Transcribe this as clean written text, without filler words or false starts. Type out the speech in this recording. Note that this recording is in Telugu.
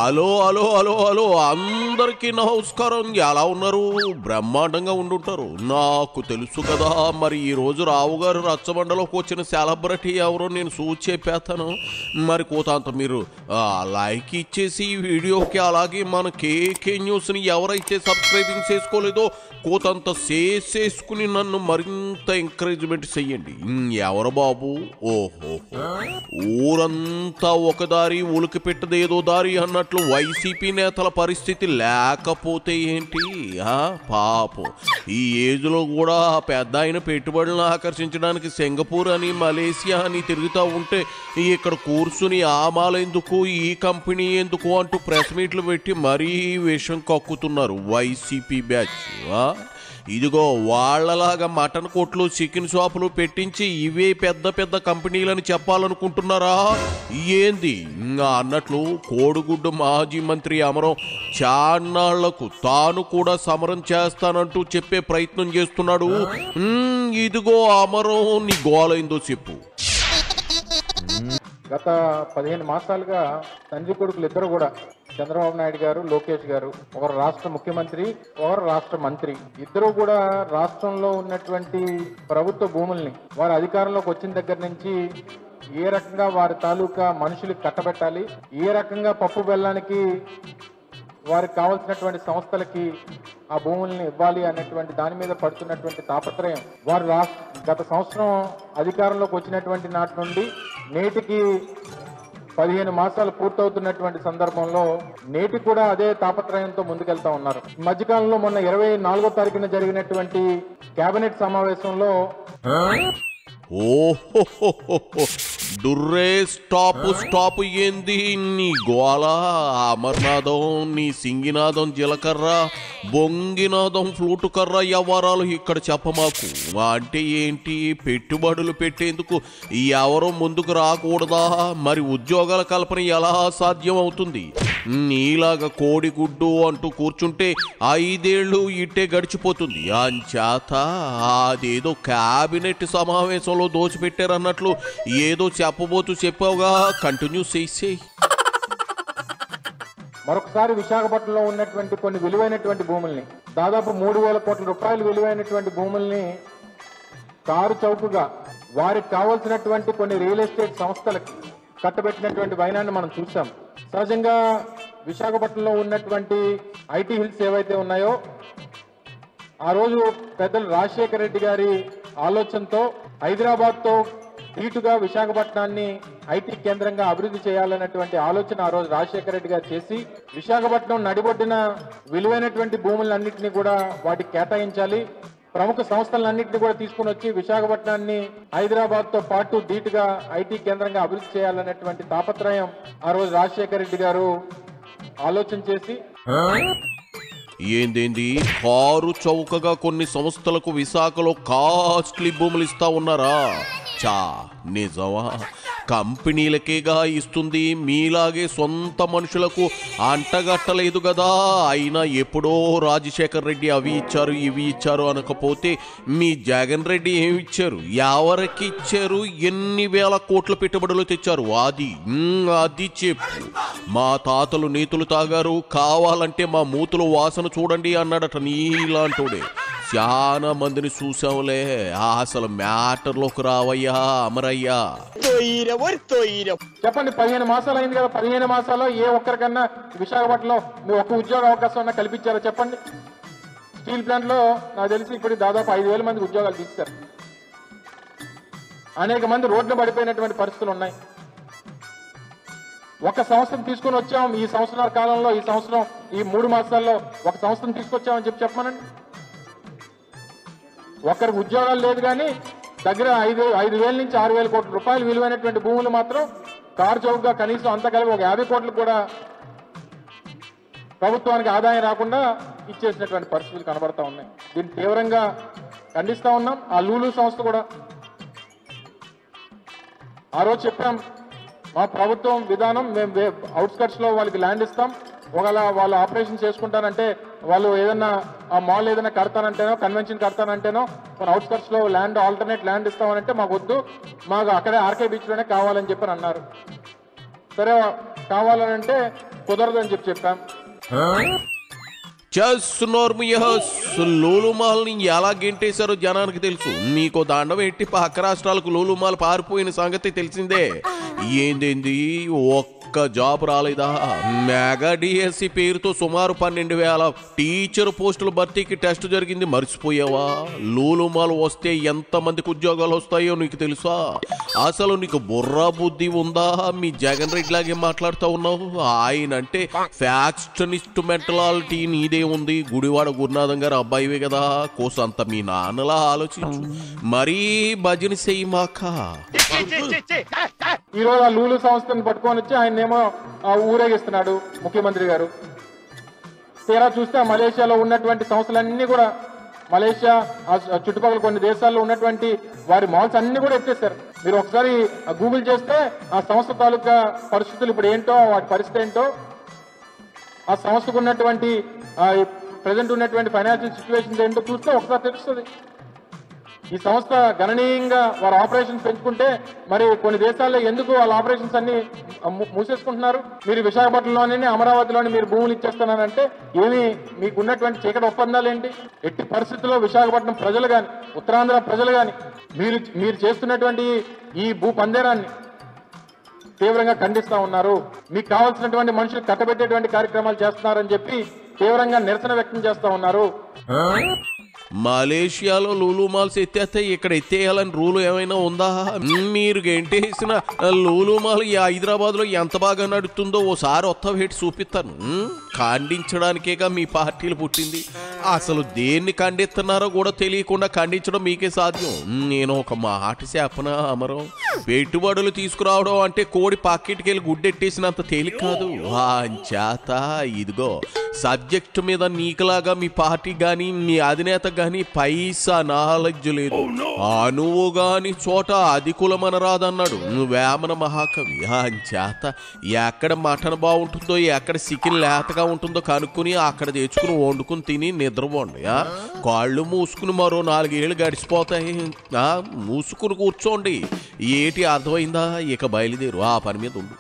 హలో హలో హలో హలో అందరికీ నమస్కారం. ఎలా ఉన్నారు? బ్రహ్మాండంగా ఉండుంటారు. నాకు తెలుసు కదా. మరి ఈరోజు రావు గారు రచ్చబండలోకి వచ్చిన సెలబ్రిటీ ఎవరో నేను చెప్పేస్తాను. మరి కోతాంత మీరు లైక్ ఇచ్చేసి ఈ వీడియోకి, అలాగే మన కేకే న్యూస్ని ఎవరైతే సబ్స్క్రైబింగ్ చేసుకోలేదో కోతంత చేసుకుని నన్ను మరింత ఎంకరేజ్మెంట్ చెయ్యండి. ఎవరు బాబు? ఓహో, ఊరంతా ఒక దారి ఉలికి పెట్టదేదో దారి అన్నట్లు వైసీపీ నేతల పరిస్థితి లేకపోతే ఏంటి? పాపం ఈ ఏజ్లో కూడా పెద్ద ఆయన పెట్టుబడులను ఆకర్షించడానికి సింగపూర్ అని మలేసియా అని తిరుగుతూ ఉంటే ఇక్కడ కూర్చుని ఆమాలెందుకు, ఈ కంపెనీ ఎందుకు అంటూ ప్రెస్ మీట్లు పెట్టి మరీ విషం కక్కుతున్నారు వైసీపీ బ్యాచ్. ఇదిగో వాళ్ళలాగా మటన్ కొట్లు, చికెన్ షాపులు పెట్టించి ఇవే పెద్ద పెద్ద కంపెనీలని చెప్పాలనుకుంటున్నారా ఏంది అన్నట్లు కోడిగుడ్డు మాజీ మంత్రి అమరం చాన్నాళ్లకు తాను కూడా సమరం చేస్తానంటూ చెప్పే ప్రయత్నం చేస్తున్నాడు. ఇదిగో అమరం, నీ గోలైందో చెప్పు. గత 15 మాసాలుగా తండ్రి కొడుకులు ఇద్దరు కూడా, చంద్రబాబు నాయుడు గారు, లోకేష్ గారు, ఒకరు రాష్ట్ర ముఖ్యమంత్రి, ఒకరు రాష్ట్ర మంత్రి, ఇద్దరు కూడా రాష్ట్రంలో ఉన్నటువంటి ప్రభుత్వ భూముల్ని వారి అధికారంలోకి వచ్చిన దగ్గర నుంచి ఏ రకంగా వారి తాలూకా మనుషులకు కట్టబెట్టాలి, ఏ రకంగా పప్పు బెల్లానికి వారికి కావాల్సినటువంటి సంస్థలకి ఆ భూముల్ని ఇవ్వాలి అనేటువంటి దాని మీద పడుతున్నటువంటి తాపత్రయం వారు గత సంవత్సరం అధికారంలోకి వచ్చినటువంటి నాటి నుండి నేటికి 15 మాసాలు పూర్తవుతున్నటువంటి సందర్భంలో నేటి కూడా అదే తాపత్రయంతో ముందుకెళ్తా ఉన్నారు. మధ్యకాలంలో మొన్న 24వ తారీఖున జరిగినటువంటి కేబినెట్ సమావేశంలో డుర్రే స్టాప్ ఏంది నీ గోళ? అమర్నాథం, నీ సింగినాథం జీలకర్ర, బొంగినాథం ఫ్లూటు కర్ర వ్యవహారాలు ఇక్కడ చెప్పమాకు. అంటే ఏంటి? పెట్టుబడులు పెట్టేందుకు ఎవరో ముందుకు రాకూడదా? మరి ఉద్యోగాల కల్పన ఎలా సాధ్యం అవుతుంది? నీలాగా కోడిగుడ్డు అంటూ కూర్చుంటే 5 ఏళ్ళు ఇట్టే గడిచిపోతుంది. అంచేత అదేదో క్యాబినెట్ సమావేశంలో దోచిపెట్టారన్నట్లు ఏదో చెప్పబోతూ చెప్పావుగా, కంటిన్యూ చేసేయి. మరొకసారి విశాఖపట్నంలో ఉన్నటువంటి కొన్ని విలువైనటువంటి భూముల్ని, దాదాపు 3,000 కోట్ల రూపాయలు విలువైనటువంటి భూముల్ని కారు చౌకగా వారికి కావాల్సినటువంటి కొన్ని రియల్ ఎస్టేట్ సంస్థలకి కట్టబెట్టినటువంటి వైనాన్ని మనం చూసాం. సహజంగా విశాఖపట్నంలో ఉన్నటువంటి ఐటీ హిల్స్ ఏవైతే ఉన్నాయో, ఆ రోజు పెద్దలు రాజశేఖర రెడ్డి గారి ఆలోచనతో హైదరాబాద్తో ధీటుగా విశాఖపట్నాన్ని ఐటీ కేంద్రంగా అభివృద్ధి చేయాలన్నటువంటి ఆలోచన ఆ రోజు రాజశేఖర రెడ్డి గారు చేసి, విశాఖపట్నం నడిబొడ్డిన విలువైనటువంటి భూములన్నింటినీ కూడా వాటికి కేటాయించాలి, ప్రముఖ సంస్థలన్నింటినీ కూడా తీసుకుని వచ్చి విశాఖపట్నాన్ని హైదరాబాద్ తో పాటు ధీటుగా ఐటీ కేంద్రంగా అభివృద్ధి చేయాలనేటువంటి తాపత్రయం ఆ రోజు రాజశేఖర రెడ్డి గారు ఆలోచన చేసి, ఏందేంది కారు చౌకగా కొన్ని సంస్థలకు విశాఖలో కాస్ట్లీ భూములు ఇస్తా ఉన్నారా? నిజమా? కంపెనీలకేగా ఇస్తుంది, మీలాగే సొంత మనుషులకు అంటగట్టలేదు కదా. అయినా ఎప్పుడో రాజశేఖర్ రెడ్డి అవి ఇచ్చారు ఇవి ఇచ్చారు అనకపోతే మీ జగన్ రెడ్డి ఏమి ఇచ్చారు? ఎవరికి ఇచ్చారు? ఎన్ని వేల కోట్ల పెట్టుబడులు తెచ్చారు? అది చెప్పు. మా తాతలు నీతులు తాగారు, కావాలంటే మా మూతులు వాసన చూడండి అన్నాడట నీలాంటోడే. చాలా మందిని చూసాంలే. అసలు మ్యాటర్లోకి రావయ్యా అమరయ్యా. చెప్పండి, 15 మాసాలు అయింది కదా, 15 మాసాల్లో ఏ ఒక్కరికన్నా విశాఖపట్నంలో మీరు ఒక్క ఉద్యోగ అవకాశం అన్నా కల్పించారో చెప్పండి. స్టీల్ ప్లాంట్ లో నాకు తెలిసి ఇప్పుడు దాదాపు 5,000 మందికి ఉద్యోగాలు తీశారు. అనేక మంది రోడ్లు పడిపోయినటువంటి పరిస్థితులు ఉన్నాయి. ఒక సంస్థను తీసుకుని వచ్చాం ఈ సంవత్సరాల కాలంలో, ఈ సంవత్సరం ఈ 3 మాసాల్లో ఒక సంస్థను తీసుకొచ్చామని చెప్పమనండి. ఒక్కరికి ఉద్యోగాలు లేదు, కానీ దగ్గర 5,000 నుంచి 6,000 కోట్ల రూపాయలు విలువైనటువంటి భూములు మాత్రం కారు చౌకగా కనీసం అంత కలిపి ఒక 50 కోట్లకు కూడా ప్రభుత్వానికి ఆదాయం రాకుండా ఇచ్చేసినటువంటి పరిస్థితులు కనబడతా ఉన్నాయి. దీన్ని తీవ్రంగా ఖండిస్తా ఉన్నాం. ఆ లూలు సంస్థ కూడా ఆ రోజు చెప్పాం, మా ప్రభుత్వం విధానం మేము అవుట్స్కట్స్ లో వాళ్ళకి ల్యాండ్ ఇస్తాం. ఒకవేళ వాళ్ళు ఆపరేషన్ చేసుకుంటానంటే, వాళ్ళు ఏదన్నా ఆ మాల్ ఏదైనా కడతానంటేనో, కన్వెన్షన్ కడతానంటేనో, మన అవుట్స్కట్స్ లో ల్యాండ్ ఆల్టర్నేట్ ల్యాండ్ ఇస్తామనంటే మాకు వద్దు, మాకు అక్కడే ఆర్కే బీచ్ లోనే కావాలని చెప్పి అన్నారు. సరే కావాలనంటే కుదరదని చెప్పాం. లూలుమాల్ని ఎలా గెంటేశారో జనానికి తెలుసు. నీకో దండం ఎట్టి పక్క రాష్ట్రాలకు లూలుమాల్ పారిపోయిన సంగతి తెలిసిందే. ఏందేంది ఒక్క జాబ్ రాలేదా? మెగా డిఎస్సి పేరుతో సుమారు 12,000 టీచర్ పోస్టుల భర్తీకి టెస్ట్ జరిగింది, మర్చిపోయావా? లూలుమాల్ వస్తే ఎంతమందికి ఉద్యోగాలు వస్తాయో నీకు తెలుసా? అసలు నీకు బుర్రా బుద్ధి ఉందా? మీ జగన్ రెడ్డి లాగే మాట్లాడుతూ ఉన్నావు. ఆయన అంటే ఫ్యాక్షనిస్ట్ మెంటలాలిటీ నీదే ఉంది. గుడివాడ గురునాథం గారు అబ్బాయివే కదా, కోసంత మీ నాన్నలా ఆలోచించు. మరీ భజన చెయ్యి మాక. ఈరోజు ఆ లూలు సంస్థను పట్టుకొని వచ్చి ఆయన్నేమో ఊరేగిస్తున్నాడు ముఖ్యమంత్రి గారు. తీరా చూస్తే మలేషియాలో ఉన్నటువంటి సంస్థలన్నీ కూడా, మలేషియా చుట్టుపక్కల కొన్ని దేశాల్లో ఉన్నటువంటి వారి మాల్స్ అన్ని కూడా ఎత్తేసారు. మీరు ఒకసారి గూగుల్ చేస్తే ఆ సంస్థ తాలూకా పరిస్థితులు ఇప్పుడు ఏంటో, వాటి పరిస్థితి ఏంటో, ఆ సంస్థకు ఉన్నటువంటి ప్రజెంట్ ఉన్నటువంటి ఫైనాన్షియల్ సిచ్యువేషన్స్ ఏంటో చూస్తే ఒకసారి తెలుస్తుంది. ఈ సంస్థ గణనీయంగా వారు ఆపరేషన్స్ పెంచుకుంటే మరి కొన్ని దేశాల్లో ఎందుకు వాళ్ళ ఆపరేషన్స్ అన్ని మూసేసుకుంటున్నారు? మీరు విశాఖపట్నంలోనే, అమరావతిలోని మీరు భూములు ఇచ్చేస్తున్నారంటే ఏమి మీకు ఉన్నటువంటి చీకటి ఒప్పందాలు ఏంటి? ఎట్టి పరిస్థితుల్లో విశాఖపట్నం ప్రజలు కానీ, ఉత్తరాంధ్ర ప్రజలు కానీ మీరు చేస్తున్నటువంటి ఈ భూ పందేరాన్ని తీవ్రంగా ఖండిస్తా ఉన్నారు. మీకు కావాల్సినటువంటి మనుషులు కట్టబెట్టేటువంటి కార్యక్రమాలు చేస్తున్నారని చెప్పి తీవ్రంగా నిరసన వ్యక్తం చేస్తా ఉన్నారు. మలేషియాలో లూలు మాల్స్ ఎత్తేస్తే ఇక్కడ ఎత్తేయాలని రూలు ఏమైనా ఉందా? మీరు గెంటేసిన లూలు మాల్ ఈ హైదరాబాద్ లో ఎంత బాగా నడుస్తుందో ఓసారి ఒత్త పెట్టి చూపిస్తాను. ఖండించడానికేగా మీ పార్టీలు పుట్టింది. అసలు దేన్ని ఖండిస్తున్నారో కూడా తెలియకుండా ఖండించడం మీకే సాధ్యం. నేను ఒక మాట చెప్పనా అమరం, పెట్టుబడులు తీసుకురావడం అంటే కోడి పాకెట్కి వెళ్ళి గుడ్డెట్టేసినంత తేలిక కాదు. చేత ఇదిగో సబ్జెక్టు మీద నీకులాగా మీ పార్టీ గాని మీ అధినేత గాని పైసా నాలెడ్జ్ లేదు. నువ్వు గాని చోట అది కులమనరాదన్నాడు వేమన మహాకవి. చేత ఎక్కడ మటన్ బాగుంటుందో, ఎక్కడ చికెన్ లేతగా ఉంటుందో కనుక్కుని అక్కడ తెచ్చుకుని వండుకుని తిని నిద్రపోండి. కాళ్ళు మూసుకుని మరో 4 ఏళ్ళు గడిచిపోతాయి. మూసుకుని కూర్చోండి. ఏటి అర్థమైందా? ఇక బయలుదేరు, ఆ పని మీద ఉండు.